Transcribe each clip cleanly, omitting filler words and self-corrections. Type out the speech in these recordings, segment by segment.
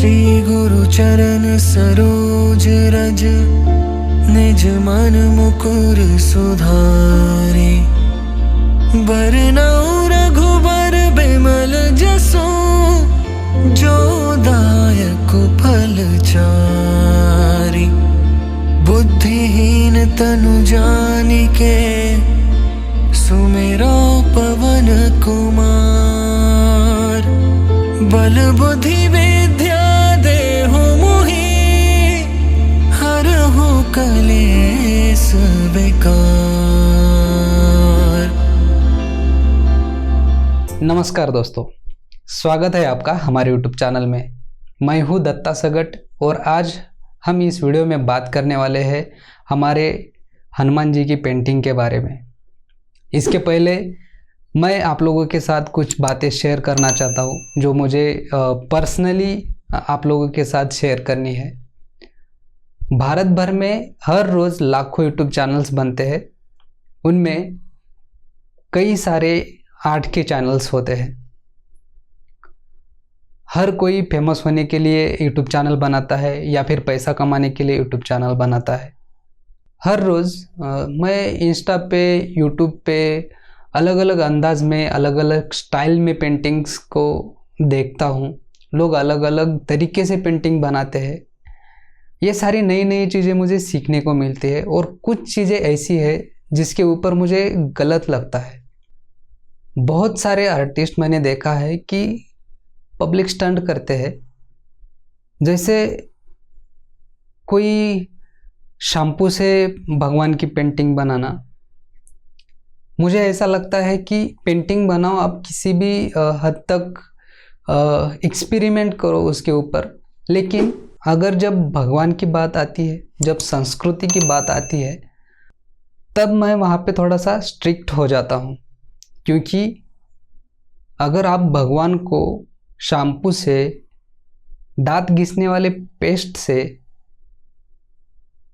श्री गुरु चरण सरोज रज, निज मन मुकुर सुधारे। बरनउँ रघुबर बिमल जसु, जो दायक फल चारि। बुद्धिहीन तनु जानिके, सुमिरो पवन कुमार। बल बुद्धि विद्या देहु मोहि, हरहु कलेस विकार। नमस्कार दोस्तों, स्वागत है आपका हमारे YouTube चैनल में। मैं हूँ दत्ता सगट और आज हम इस वीडियो में बात करने वाले हैं हमारे हनुमान जी की पेंटिंग के बारे में। इसके पहले मैं आप लोगों के साथ कुछ बातें शेयर करना चाहता हूँ जो मुझे पर्सनली आप लोगों के साथ शेयर करनी है। भारत भर में हर रोज़ लाखों YouTube चैनल्स बनते हैं, उनमें कई सारे आर्ट के चैनल्स होते हैं। हर कोई फेमस होने के लिए YouTube चैनल बनाता है या फिर पैसा कमाने के लिए YouTube चैनल बनाता है। हर रोज़ मैं इंस्टा पे, YouTube पे अलग अलग अंदाज में, अलग अलग स्टाइल में पेंटिंग्स को देखता हूँ। लोग अलग अलग तरीके से पेंटिंग बनाते हैं। ये सारी नई नई चीज़ें मुझे सीखने को मिलती है और कुछ चीज़ें ऐसी है जिसके ऊपर मुझे गलत लगता है। बहुत सारे आर्टिस्ट मैंने देखा है कि पब्लिक स्टंट करते हैं, जैसे कोई शैम्पू से भगवान की पेंटिंग बनाना। मुझे ऐसा लगता है कि पेंटिंग बनाओ, आप किसी भी हद तक एक्सपेरिमेंट करो उसके ऊपर, लेकिन अगर जब भगवान की बात आती है, जब संस्कृति की बात आती है, तब मैं वहाँ पे थोड़ा सा स्ट्रिक्ट हो जाता हूँ। क्योंकि अगर आप भगवान को शैम्पू से, दांत घिसने वाले पेस्ट से,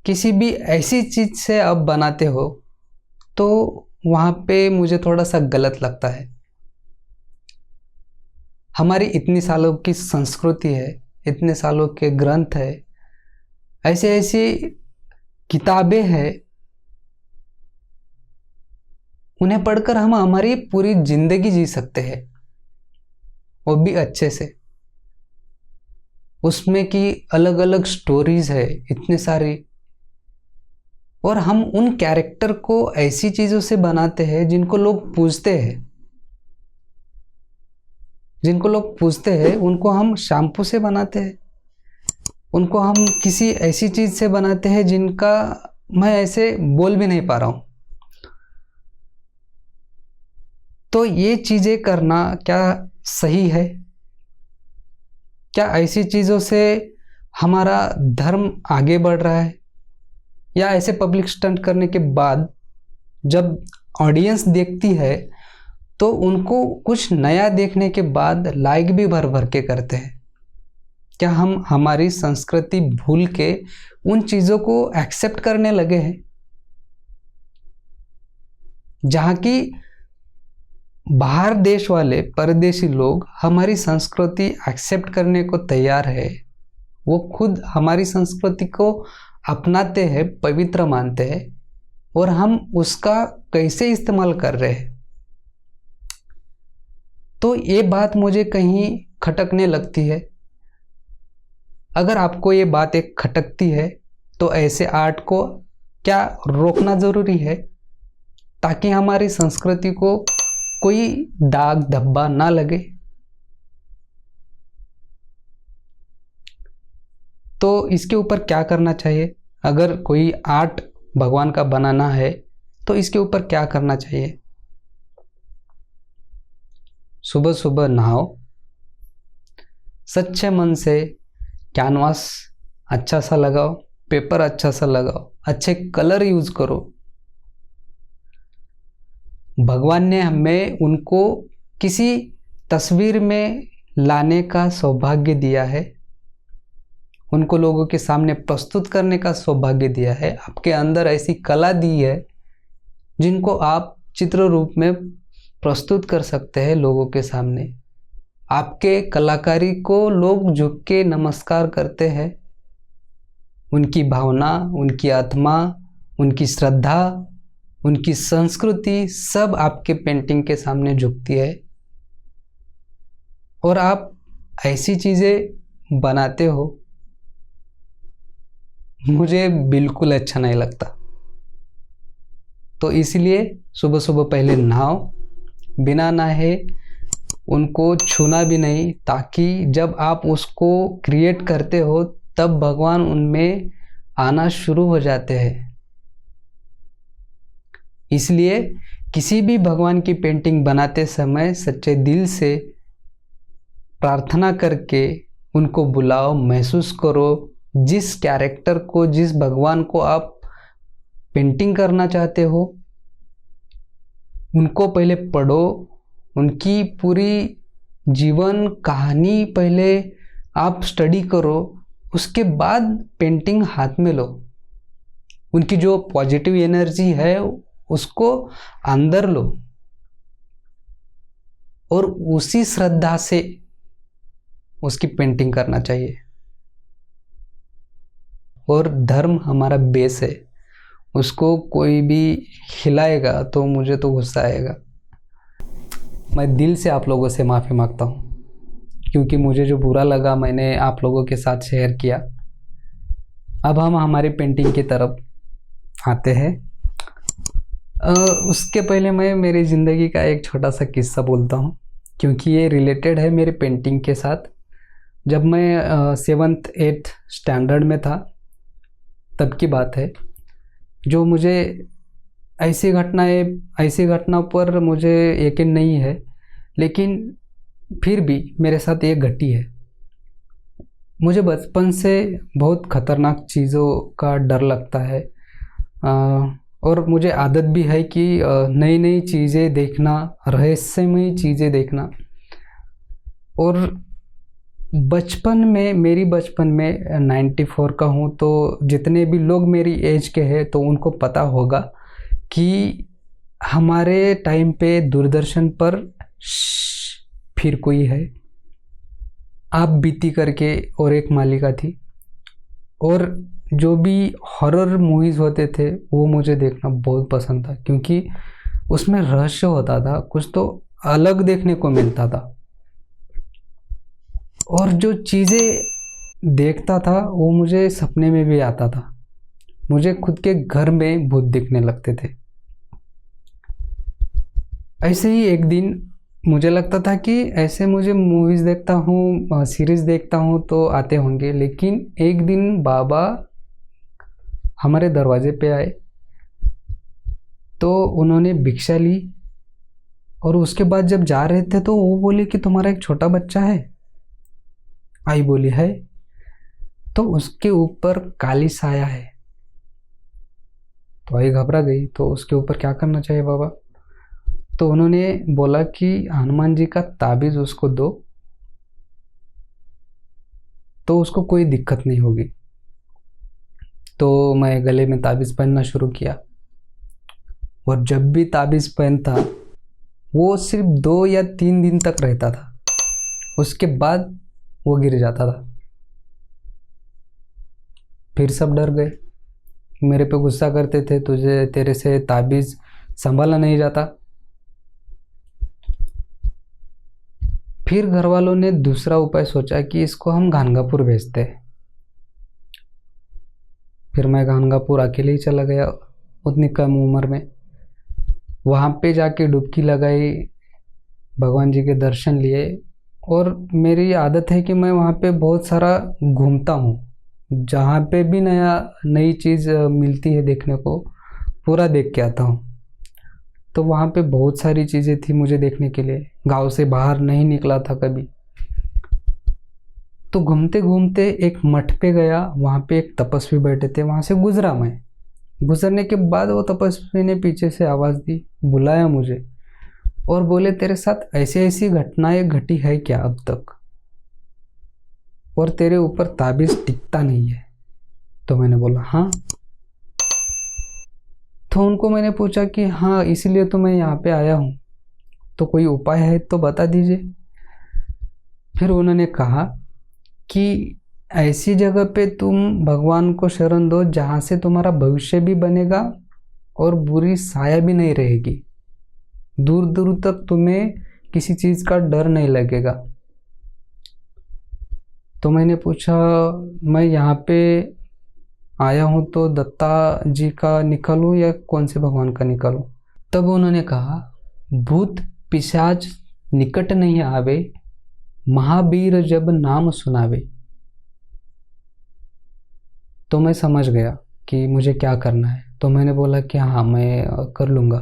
किसी भी ऐसी चीज़ से आप बनाते हो, तो वहाँ पे मुझे थोड़ा सा गलत लगता है। हमारी इतनी सालों की संस्कृति है, इतने सालों के ग्रंथ है, ऐसी ऐसी किताबें हैं, उन्हें पढ़कर हम हमारी पूरी जिंदगी जी सकते हैं, वो भी अच्छे से। उसमें की अलग अलग स्टोरीज है इतने सारी, और हम उन कैरेक्टर को ऐसी चीज़ों से बनाते हैं जिनको लोग पूजते हैं। जिनको लोग पूजते हैं उनको हम शैम्पू से बनाते हैं, उनको हम किसी ऐसी चीज़ से बनाते हैं जिनका मैं ऐसे बोल भी नहीं पा रहा हूँ। तो ये चीज़ें करना क्या सही है? क्या ऐसी चीज़ों से हमारा धर्म आगे बढ़ रहा है? या ऐसे पब्लिक स्टंट करने के बाद जब ऑडियंस देखती है तो उनको कुछ नया देखने के बाद लाइक भी भर भर के करते हैं। क्या हम हमारी संस्कृति भूल के उन चीज़ों को एक्सेप्ट करने लगे हैं? जहाँ की बाहर देश वाले परदेशी लोग हमारी संस्कृति एक्सेप्ट करने को तैयार है, वो खुद हमारी संस्कृति को अपनाते हैं, पवित्र मानते हैं, और हम उसका कैसे इस्तेमाल कर रहे हैं। तो ये बात मुझे कहीं खटकने लगती है। अगर आपको ये बात एक खटकती है तो ऐसे आर्ट को क्या रोकना ज़रूरी है, ताकि हमारी संस्कृति को कोई दाग धब्बा ना लगे। तो इसके ऊपर क्या करना चाहिए? अगर कोई आर्ट भगवान का बनाना है तो इसके ऊपर क्या करना चाहिए? सुबह सुबह नहाओ, सच्चे मन से कैनवास अच्छा सा लगाओ, पेपर अच्छा सा लगाओ, अच्छे कलर यूज करो। भगवान ने हमें उनको किसी तस्वीर में लाने का सौभाग्य दिया है, उनको लोगों के सामने प्रस्तुत करने का सौभाग्य दिया है। आपके अंदर ऐसी कला दी है जिनको आप चित्र रूप में प्रस्तुत कर सकते हैं लोगों के सामने। आपके कलाकारी को लोग झुक के नमस्कार करते हैं। उनकी भावना, उनकी आत्मा, उनकी श्रद्धा, उनकी संस्कृति सब आपके पेंटिंग के सामने झुकती है। और आप ऐसी चीज़ें बनाते हो, मुझे बिल्कुल अच्छा नहीं लगता। तो इसलिए सुबह सुबह पहले नहाओ, बिना नहाए उनको छूना भी नहीं, ताकि जब आप उसको क्रिएट करते हो तब भगवान उनमें आना शुरू हो जाते हैं। इसलिए किसी भी भगवान की पेंटिंग बनाते समय सच्चे दिल से प्रार्थना करके उनको बुलाओ, महसूस करो जिस कैरेक्टर को, जिस भगवान को आप पेंटिंग करना चाहते हो, उनको पहले पढ़ो, उनकी पूरी जीवन कहानी पहले आप स्टडी करो, उसके बाद पेंटिंग हाथ में लो। उनकी जो पॉजिटिव एनर्जी है उसको अंदर लो और उसी श्रद्धा से उसकी पेंटिंग करना चाहिए। और धर्म हमारा बेस है, उसको कोई भी हिलाएगा तो मुझे तो गुस्सा आएगा। मैं दिल से आप लोगों से माफ़ी मांगता हूँ, क्योंकि मुझे जो बुरा लगा मैंने आप लोगों के साथ शेयर किया। अब हम हमारी पेंटिंग की तरफ आते हैं। उसके पहले मैं मेरी ज़िंदगी का एक छोटा सा किस्सा बोलता हूँ, क्योंकि ये रिलेटेड है मेरे पेंटिंग के साथ। जब मैं 7th 8th स्टैंडर्ड में था तब की बात है, जो मुझे ऐसी घटना पर मुझे यकीन नहीं है, लेकिन फिर भी मेरे साथ ये घटी है। मुझे बचपन से बहुत ख़तरनाक चीज़ों का डर लगता है, और मुझे आदत भी है कि नई नई चीज़ें देखना, रहस्यमयी चीज़ें देखना। और मेरी बचपन में 94 का हूँ, तो जितने भी लोग मेरी एज के हैं तो उनको पता होगा कि हमारे टाइम पे दूरदर्शन पर फिर कोई है, आप बीती करके और एक मालिका थी, और जो भी हॉरर मूवीज़ होते थे वो मुझे देखना बहुत पसंद था, क्योंकि उसमें रहस्य होता था, कुछ तो अलग देखने को मिलता था। और जो चीज़ें देखता था वो मुझे सपने में भी आता था। मुझे खुद के घर में भूत दिखने लगते थे। ऐसे ही एक दिन मुझे लगता था कि ऐसे मुझे मूवीज़ देखता हूँ, सीरीज़ देखता हूँ तो आते होंगे, लेकिन एक दिन बाबा हमारे दरवाजे पे आए, तो उन्होंने भिक्षा ली, और उसके बाद जब जा रहे थे तो वो बोले कि तुम्हारा एक छोटा बच्चा है। आई बोली है, तो उसके ऊपर काली साया है। तो आई घबरा गई, तो उसके ऊपर क्या करना चाहिए बाबा? तो उन्होंने बोला कि हनुमान जी का ताबीज़ उसको दो, तो उसको कोई दिक्कत नहीं होगी। तो मैं गले में ताबीज़ पहनना शुरू किया, और जब भी ताबीज़ पहनता वो सिर्फ 2 या 3 दिन तक रहता था, उसके बाद वो गिर जाता था। फिर सब डर गए, मेरे पे गुस्सा करते थे, तेरे से ताबीज़ संभाला नहीं जाता। फिर घर वालों ने दूसरा उपाय सोचा कि इसको हम गानगापुर भेजते हैं। फिर मैं गानगापुर अकेले ही चला गया, उतनी कम उम्र में। वहाँ पे जाके डुबकी लगाई, भगवान जी के दर्शन लिए, और मेरी आदत है कि मैं वहाँ पे बहुत सारा घूमता हूँ। जहाँ पे भी नई चीज़ मिलती है देखने को, पूरा देख के आता हूँ। तो वहाँ पे बहुत सारी चीज़ें थी मुझे देखने के लिए, गांव से बाहर नहीं निकला था कभी। तो घूमते घूमते एक मठ पे गया, वहाँ पे एक तपस्वी बैठे थे, वहाँ से गुजरा मैं। गुजरने के बाद वो तपस्वी ने पीछे से आवाज़ दी, बुलाया मुझे, और बोले तेरे साथ ऐसी ऐसी घटनाएं घटी है क्या अब तक, और तेरे ऊपर ताबीज़ टिकता नहीं है? तो मैंने बोला हाँ। तो उनको मैंने पूछा कि हाँ, इसीलिए तो मैं यहाँ पे आया हूँ, तो कोई उपाय है तो बता दीजिए। फिर उन्होंने कहा कि ऐसी जगह पे तुम भगवान को शरण दो जहाँ से तुम्हारा भविष्य भी बनेगा और बुरी साया भी नहीं रहेगी, दूर दूर तक तुम्हें किसी चीज़ का डर नहीं लगेगा। तो मैंने पूछा, मैं यहाँ पे आया हूँ तो दत्ता जी का निकालूँ या कौन से भगवान का निकालूँ? तब उन्होंने कहा, भूत पिशाच निकट नहीं आवे, महावीर जब नाम सुनावे। तो मैं समझ गया कि मुझे क्या करना है। तो मैंने बोला कि हाँ, मैं कर लूँगा।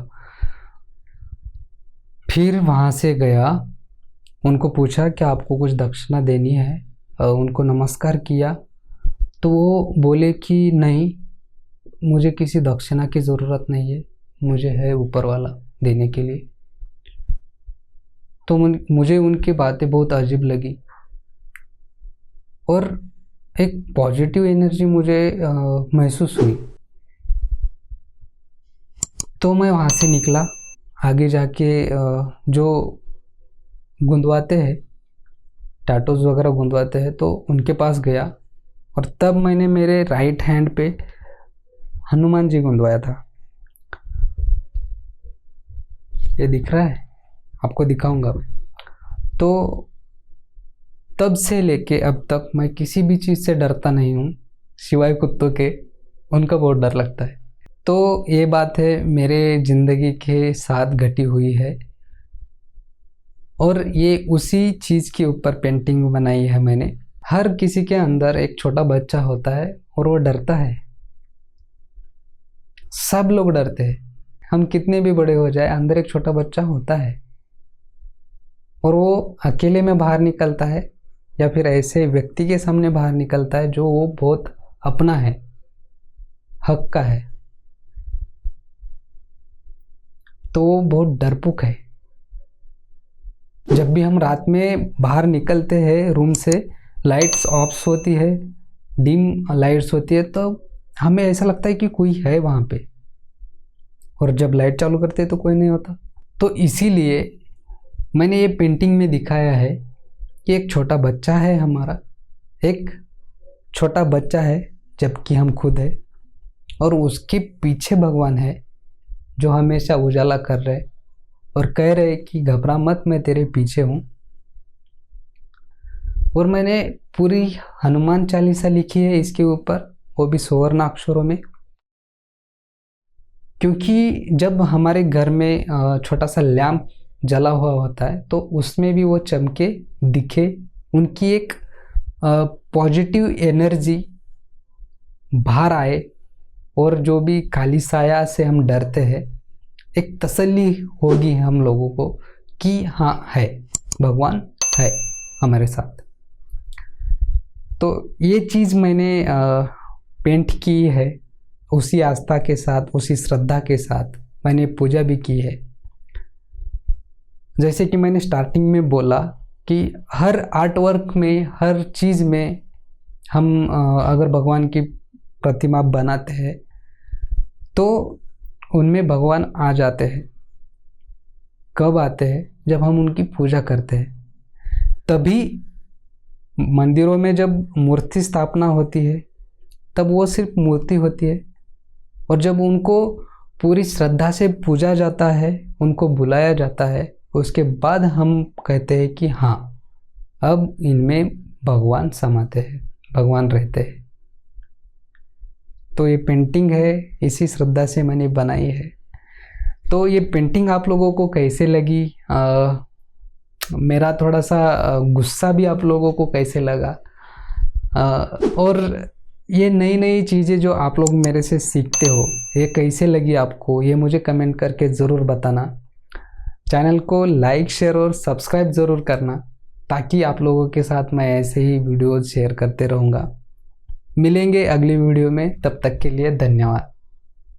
फिर वहाँ से गया, उनको पूछा कि आपको कुछ दक्षिणा देनी है, उनको नमस्कार किया। तो वो बोले कि नहीं, मुझे किसी दक्षिणा की ज़रूरत नहीं है, मुझे है ऊपर वाला देने के लिए। तो मुझे उनकी बातें बहुत अजीब लगी और एक पॉजिटिव एनर्जी मुझे महसूस हुई। तो मैं वहाँ से निकला, आगे जाके जो गुंदवाते हैं, टैटूज वगैरह गुंदवाते हैं, तो उनके पास गया और तब मैंने मेरे राइट हैंड पे हनुमान जी गुंदवाया था। ये दिख रहा है, आपको दिखाऊंगा मैं। तो तब से लेके अब तक मैं किसी भी चीज़ से डरता नहीं हूँ, सिवाय कुत्तों के, उनका बहुत डर लगता है। तो ये बात है मेरे ज़िंदगी के साथ घटी हुई है और ये उसी चीज़ के ऊपर पेंटिंग बनाई है मैंने। हर किसी के अंदर एक छोटा बच्चा होता है और वो डरता है, सब लोग डरते हैं। हम कितने भी बड़े हो जाए, अंदर एक छोटा बच्चा होता है और वो अकेले में बाहर निकलता है या फिर ऐसे व्यक्ति के सामने बाहर निकलता है जो वो बहुत अपना है, हक का है, तो वो बहुत डरपोक है। जब भी हम रात में बाहर निकलते हैं रूम से, लाइट्स ऑफ होती है, डिम लाइट्स होती है, तो हमें ऐसा लगता है कि कोई है वहाँ पे, और जब लाइट चालू करते हैं तो कोई नहीं होता। तो इसीलिए मैंने ये पेंटिंग में दिखाया है कि एक छोटा बच्चा है हमारा, एक छोटा बच्चा है जबकि हम खुद है, और उसके पीछे भगवान है जो हमेशा उजाला कर रहे और कह रहे कि घबरा मत, मैं तेरे पीछे हूँ। और मैंने पूरी हनुमान चालीसा लिखी है इसके ऊपर, वो भी स्वर्ण अक्षरों में, क्योंकि जब हमारे घर में छोटा सा लैंप जला हुआ होता है तो उसमें भी वो चमके दिखे, उनकी एक पॉजिटिव एनर्जी बाहर आए, और जो भी काली साया से हम डरते हैं, एक तसल्ली होगी हम लोगों को कि हाँ है, भगवान है हमारे साथ। तो ये चीज़ मैंने पेंट की है, उसी आस्था के साथ, उसी श्रद्धा के साथ मैंने पूजा भी की है। जैसे कि मैंने स्टार्टिंग में बोला कि हर आर्ट वर्क में, हर चीज़ में हम अगर भगवान की प्रतिमा बनाते हैं तो उनमें भगवान आ जाते हैं। कब आते हैं? जब हम उनकी पूजा करते हैं। तभी मंदिरों में जब मूर्ति स्थापना होती है तब वो सिर्फ मूर्ति होती है, और जब उनको पूरी श्रद्धा से पूजा जाता है, उनको बुलाया जाता है, उसके बाद हम कहते हैं कि हाँ, अब इनमें भगवान समाते हैं, भगवान रहते हैं। तो ये पेंटिंग है, इसी श्रद्धा से मैंने बनाई है। तो ये पेंटिंग आप लोगों को कैसे लगी, मेरा थोड़ा सा गुस्सा भी आप लोगों को कैसे लगा, और ये नई नई चीज़ें जो आप लोग मेरे से सीखते हो, ये कैसे लगी आपको, ये मुझे कमेंट करके ज़रूर बताना। चैनल को लाइक, शेयर और सब्सक्राइब ज़रूर करना, ताकि आप लोगों के साथ मैं ऐसे ही वीडियोज़ शेयर करते रहूँगा। मिलेंगे अगली वीडियो में, तब तक के लिए धन्यवाद।